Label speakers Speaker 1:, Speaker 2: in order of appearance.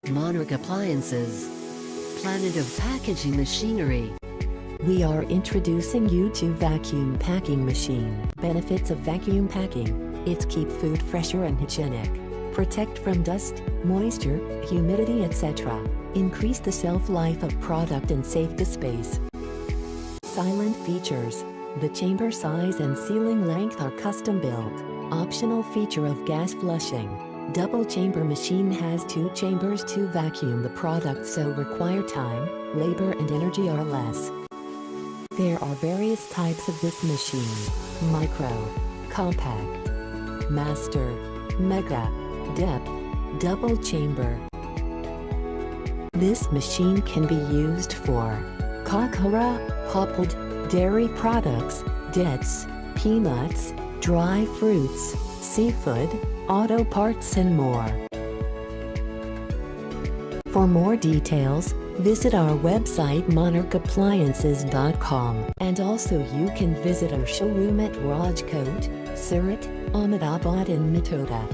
Speaker 1: Monarch Appliances. Planet of packaging machinery.
Speaker 2: We are introducing you to vacuum packing machine. Benefits of vacuum packing. It's keep food fresher and hygienic. Protect from dust, moisture, humidity, etc. Increase the shelf life of product and save the space. Silent features. The chamber size and sealing length are custom built. Optional feature of gas flushing. Double chamber machine has 2 chambers to vacuum the product, so require time, labor and energy are less. There are various types of this machine: micro, compact, master, mega, depth, double chamber. This machine can be used for cocoa, pulped, dairy products, dates, peanuts, dry fruits, seafood, auto parts and more. For more details, visit our website monarchappliances.com, and also you can visit our showroom at Rajkot, Surat, Ahmedabad and Mitoda.